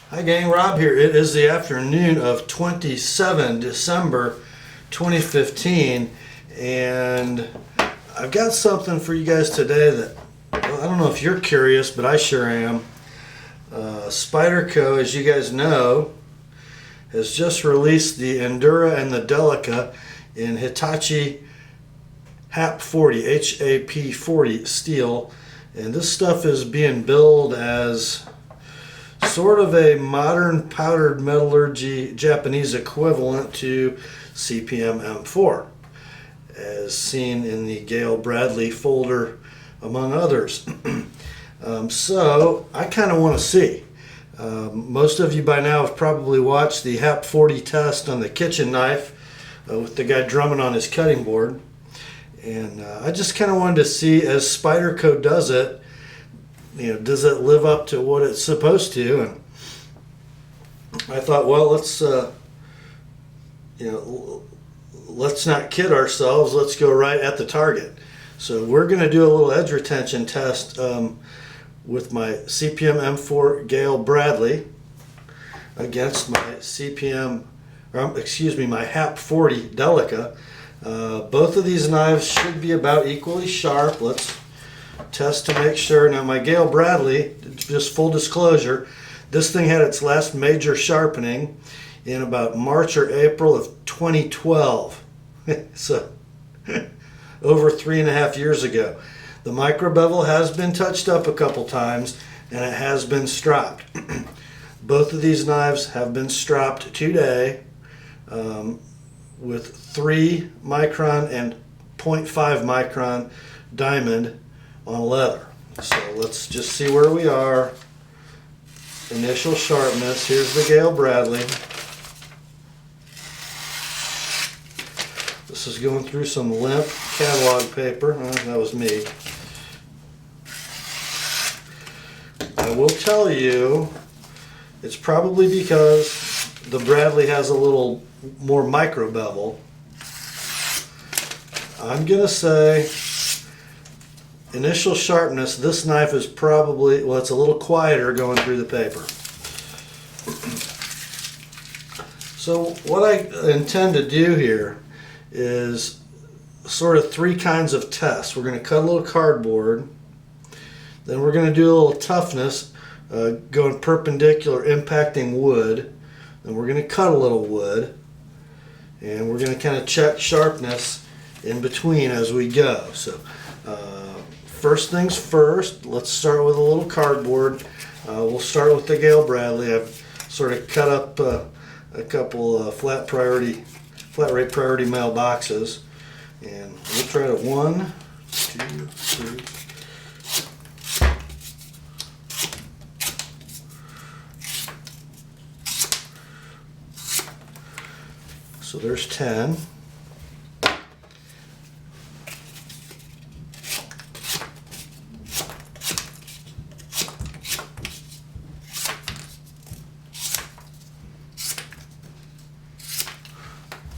Hi gang, Rob here. It is the afternoon of 27 December 2015 and I've got something for you guys today that, well, I don't know if you're curious, but I sure am. Spyderco, as you guys know, has just released the Endura and the Delica in Hitachi HAP-40, HAP-40 steel, and this stuff is being billed as sort of a modern powdered metallurgy Japanese equivalent to CPM M4, as seen in the Gayle Bradley Folder, among others. So I kind of want to see. Most of you by now have probably watched the HAP-40 test on the kitchen knife with the guy drumming on his cutting board. And I just kind of wanted to see, as Spyderco does it, does it live up to what it's supposed to? And I thought, well, let's not kid ourselves. Let's go right at the target. So we're going to do a little edge retention test with my CPM M4 Gayle Bradley against my my HAP-40 Delica. Both of these knives should be about equally sharp. Let's test to make sure. Now my Gayle Bradley, just full disclosure, this thing had its last major sharpening in about March or April of 2012. So over 3.5 years ago. The micro bevel has been touched up a couple times and it has been stropped. Both of these knives have been stropped today with 3 micron and 0.5 micron diamond on leather. So let's just see where we are. Initial sharpness. Here's the Gayle Bradley. This is going through some limp catalog paper. That was me. I will tell you, it's probably because the Bradley has a little more micro bevel. I'm gonna say initial sharpness, this knife is probably, well, it's a little quieter going through the paper. So what I intend to do here is sort of 3 kinds of tests. We're going to cut a little cardboard, then we're going to do a little toughness, going perpendicular, impacting wood, then we're going to cut a little wood, and we're going to kind of check sharpness in between as we go. So first things first, let's start with a little cardboard. We'll start with the Gayle Bradley. I've sort of cut up a couple flat rate priority mail boxes, and we'll try to 1, 2, 3. So there's 10.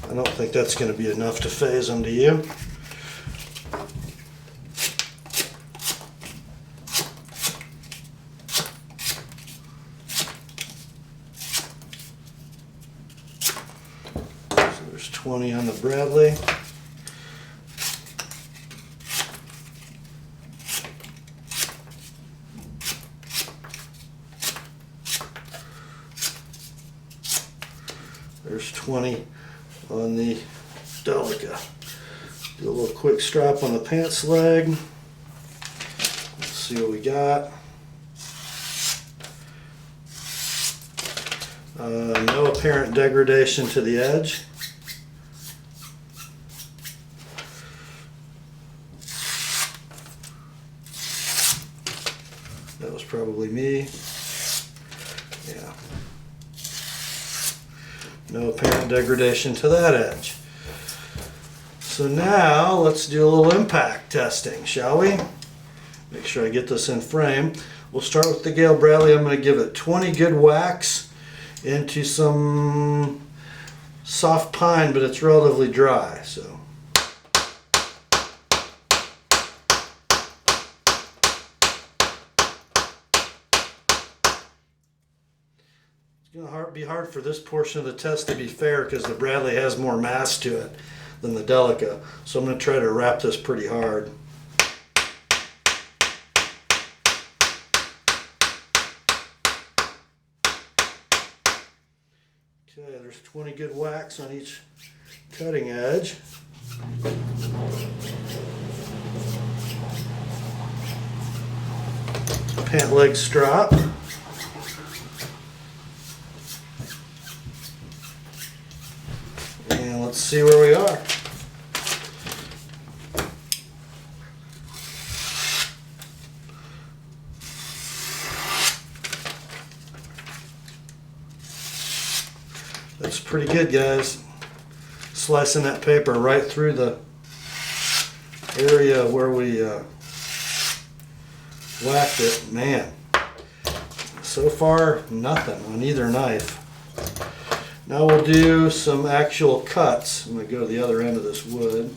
I don't think that's going to be enough to phase them to you. So there's 20 on the Bradley. There's 20 on the Delica. Do a little quick strap on the pants leg. Let's see what we got. No apparent degradation to the edge. That was probably me. Yeah. No apparent degradation to that edge. So now let's do a little impact testing, shall we? Make sure I get this in frame. We'll start with the Gayle Bradley. I'm going to give it 20 good whacks into some soft pine, but it's relatively dry. So It's going to be hard for this portion of the test to be fair because the Bradley has more mass to it than the Delica. So I'm going to try to wrap this pretty hard. Okay, there's 20 good whacks on each cutting edge. Pant leg strap. And let's see where we are. That's pretty good, guys. Slicing that paper right through the area where we whacked it. Man, so far nothing on either knife. Now we'll do some actual cuts. I'm going to go to the other end of this wood.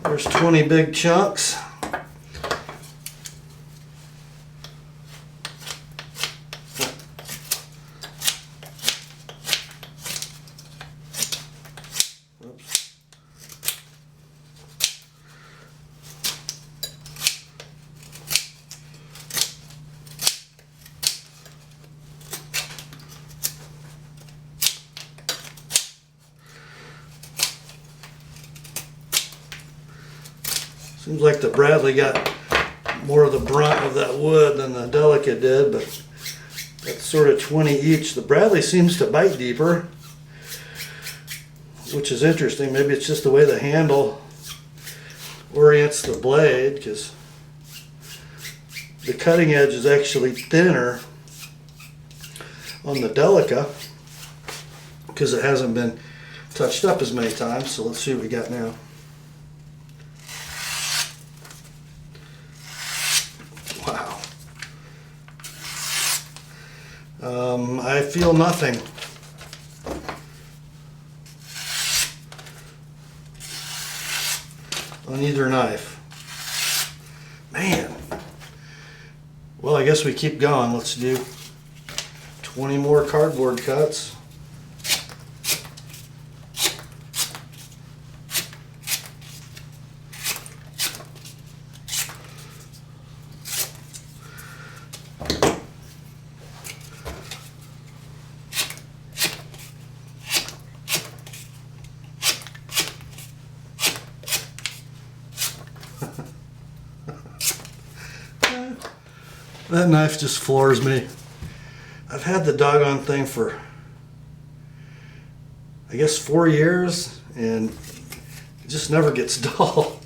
There's 20 big chunks. Oops. Seems like the Bradley got more of the brunt of that wood than the Delica did, but that's sort of 20 each. The Bradley seems to bite deeper, which is interesting. Maybe it's just the way the handle orients the blade, because the cutting edge is actually thinner on the Delica because it hasn't been touched up as many times. So let's see what we got now. Wow. I feel nothing. On either knife. Man. Well, I guess we keep going. Let's do 20 more cardboard cuts. That knife just floors me. I've had the doggone thing for, I guess, 4 years, and it just never gets dull.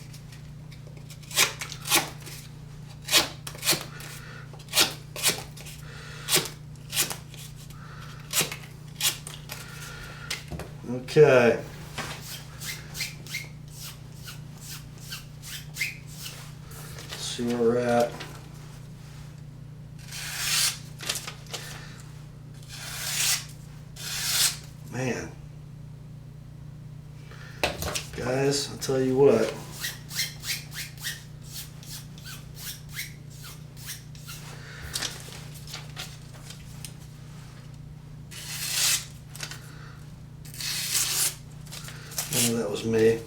Okay. Let's see where we're at. Man, guys, I'll tell you what. I know that was me.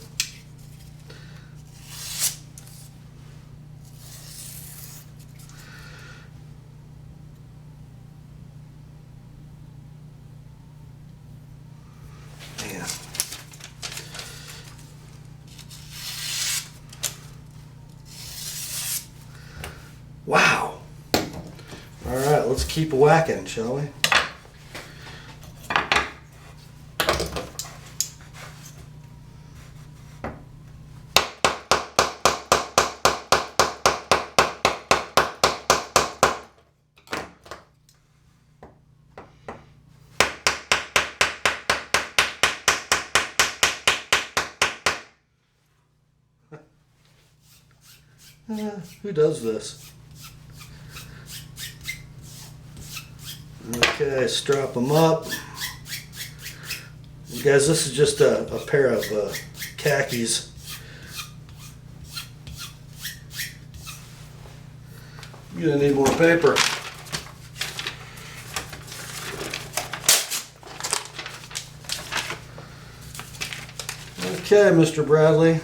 Wow. All right, let's keep whacking, shall we? Who does this? Okay, strap them up. You guys, this is just a pair of khakis. You're gonna need more paper. Okay, Mr. Bradley.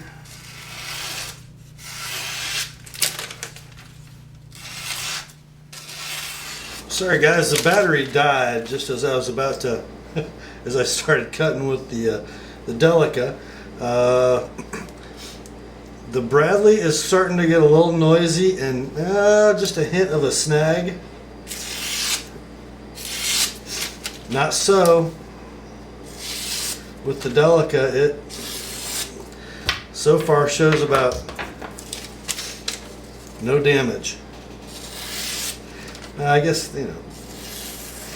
Sorry guys, the battery died just as I was about to, as I started cutting with the Delica. The Bradley is starting to get a little noisy and just a hint of a snag. Not so with the Delica. It so far shows about no damage. I guess, you know,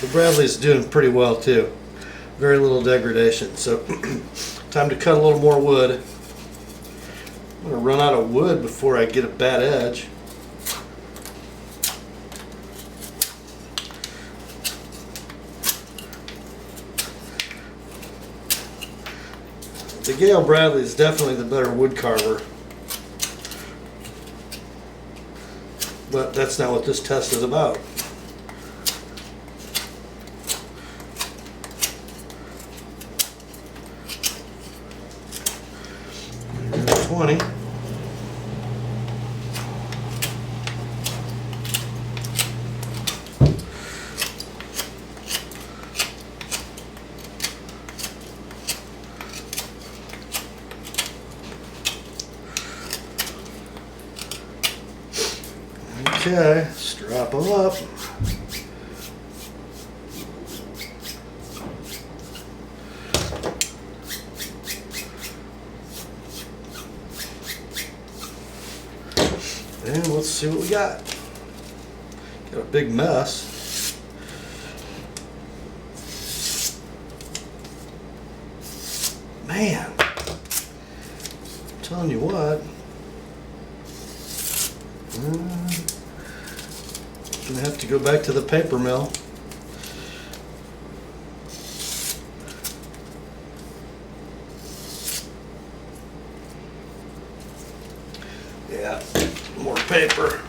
the Bradley's doing pretty well too. Very little degradation. So time to cut a little more wood. I'm going to run out of wood before I get a bad edge. The Gayle Bradley is definitely the better wood carver. But that's not what this test is about. Here's 20. Okay, strap them up. And let's see what we got. Got a big mess. Man, I'm telling you what. Gonna have to go back to the paper mill. Yeah, more paper.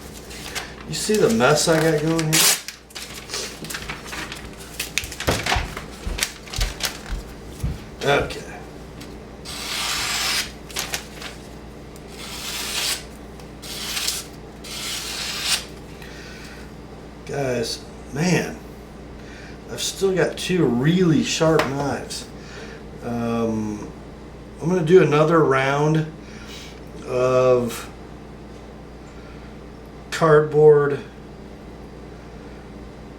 You see the mess I got going here? Okay. Guys, man, I've still got two really sharp knives. I'm going to do another round of cardboard,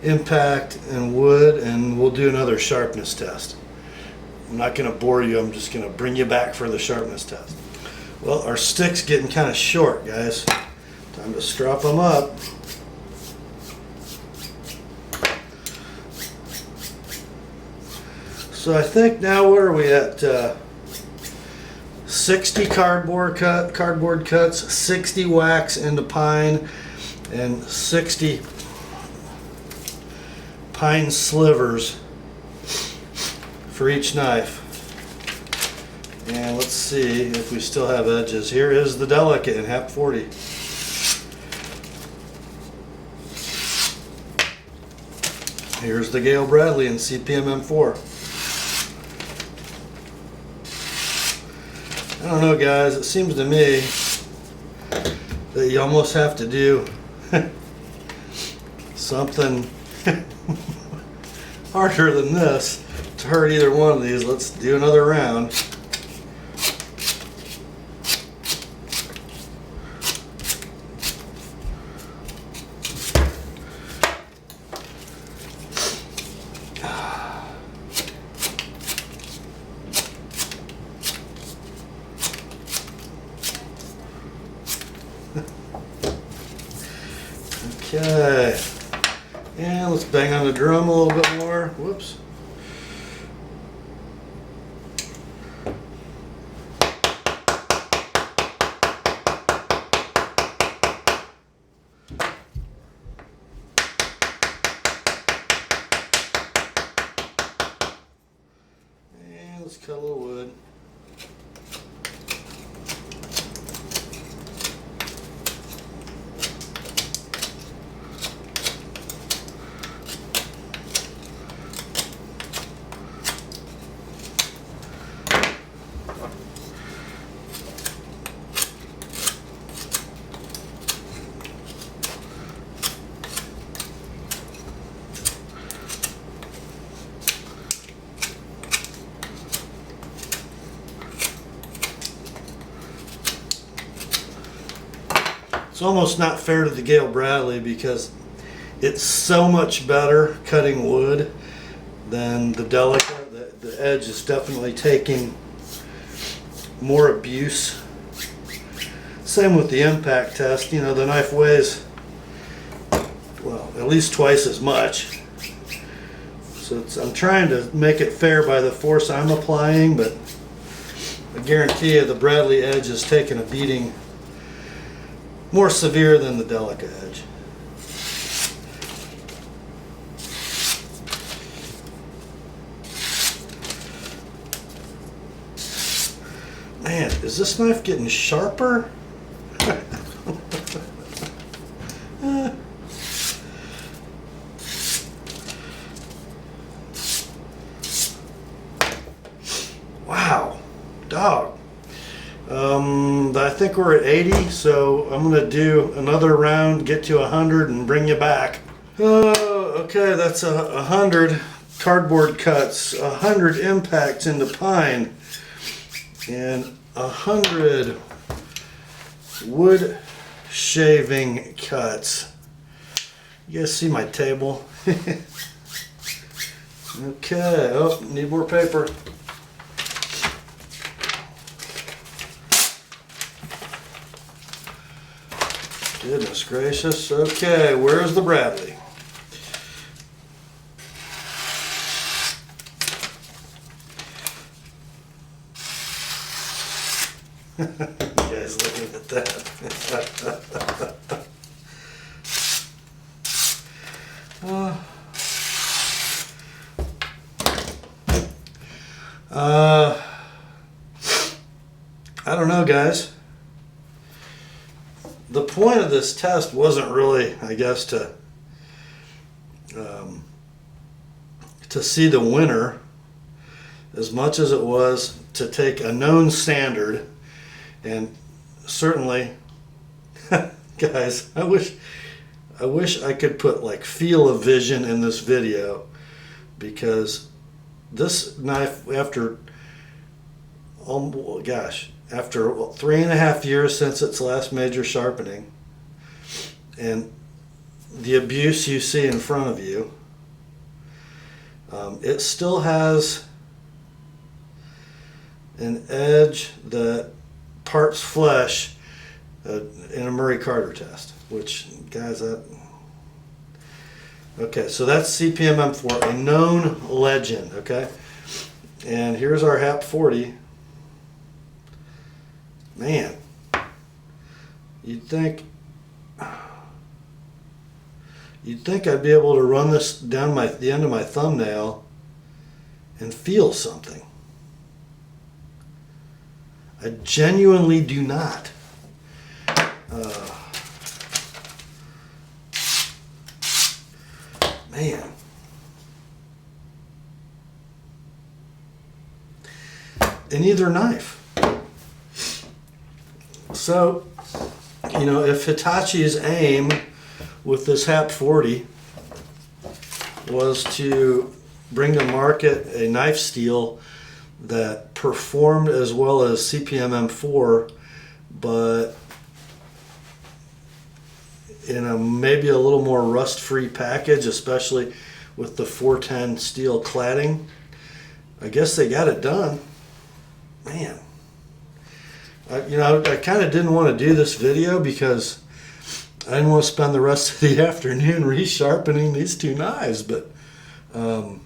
impact, and wood, and we'll do another sharpness test. I'm not going to bore you, I'm just going to bring you back for the sharpness test. Well, our stick's getting kind of short, guys. Time to strap them up. So I think now, what are we at? 60 cardboard cuts, 60 wax into pine, and 60 pine slivers for each knife. And let's see if we still have edges. Here is the Delica in HAP-40. Here's the Gayle Bradley in CPM M4. I don't know, guys, it seems to me that you almost have to do something harder than this to hurt either one of these. Let's do another round. Okay, and let's bang on the drum a little bit more. Whoops. It's almost not fair to the Gayle Bradley because it's so much better cutting wood than the Delica. The edge is definitely taking more abuse. Same with the impact test. You know, the knife weighs, well, at least twice as much. So I'm trying to make it fair by the force I'm applying, but I guarantee you the Bradley edge is taking a beating more severe than the Delica edge. Man, is this knife getting sharper? Wow, dog. I think we're at 80, so I'm gonna do another round, get to 100, and bring you back. Okay, that's 100 cardboard cuts, 100 impacts into pine, and 100 wood shaving cuts. You guys see my table? Okay, oh, need more paper. Goodness gracious. Okay, where's the Bradley? You guys looking at that? I don't know, guys. The point of this test wasn't really, I guess, to see the winner as much as it was to take a known standard. And certainly, guys, I wish I could put like field of vision in this video, because this knife, after, oh gosh, after 3.5 years since its last major sharpening, and the abuse you see in front of you, it still has an edge that parts flesh in a Murray Carter test, which, guys, okay, so that's CPM M4, a known legend, okay? And here's our HAP-40. Man, you'd think I'd be able to run this down the end of my thumbnail and feel something. I genuinely do not. Man. In either knife. So, you know, if Hitachi's aim with this HAP-40 was to bring to market a knife steel that performed as well as CPM M4, but in a maybe a little more rust-free package, especially with the 410 steel cladding, I guess they got it done. Man, I kind of didn't want to do this video because I didn't want to spend the rest of the afternoon resharpening these two knives, but I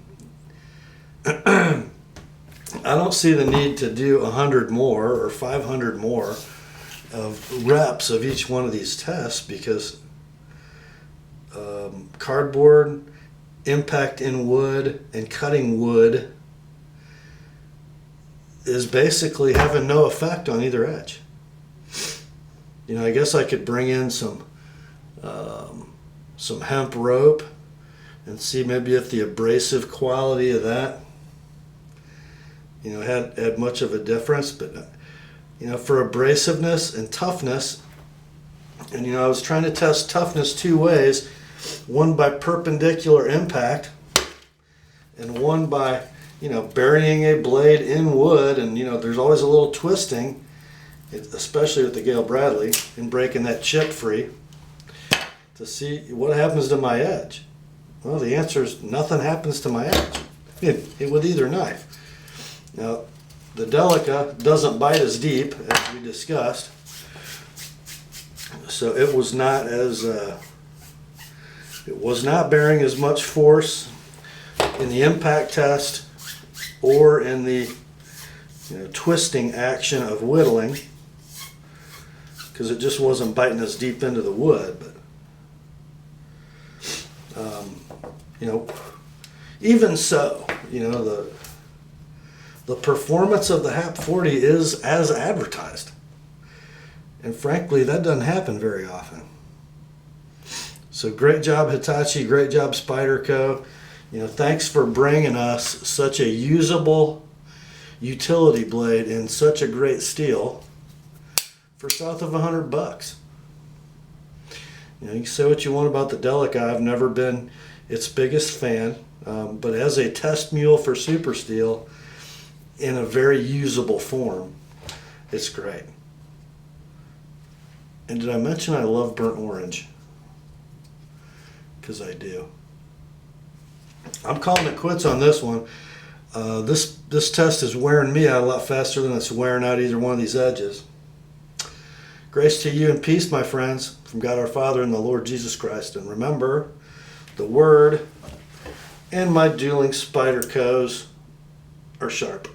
don't see the need to do 100 more or 500 more of reps of each one of these tests, because cardboard, impact in wood, and cutting wood is basically having no effect on either edge. You know, I guess I could bring in some hemp rope and see maybe if the abrasive quality of that, you know, had much of a difference. But you know, for abrasiveness and toughness, and you know, I was trying to test toughness two ways, one by perpendicular impact and one by, you know, burying a blade in wood, and you know, there's always a little twisting, especially with the Gayle Bradley, in breaking that chip free, to see what happens to my edge. Well, the answer is nothing happens to my edge with either knife. Now, the Delica doesn't bite as deep as we discussed, so it was not bearing as much force in the impact test or in the twisting action of whittling, because it just wasn't biting as deep into the wood. But even so, the performance of the HAP-40 is as advertised, and frankly, that doesn't happen very often. So great job, Hitachi. Great job, Spyderco. Thanks for bringing us such a usable utility blade in such a great steel for south of $100. You can say what you want about the Delica. I've never been its biggest fan, but as a test mule for super steel in a very usable form, it's great. And did I mention I love burnt orange? Because I do. I'm calling it quits on this one. This test is wearing me out a lot faster than it's wearing out either one of these edges. Grace to you and peace, my friends, from God our Father and the Lord Jesus Christ. And remember, the Word and my dueling Spydercos are sharp.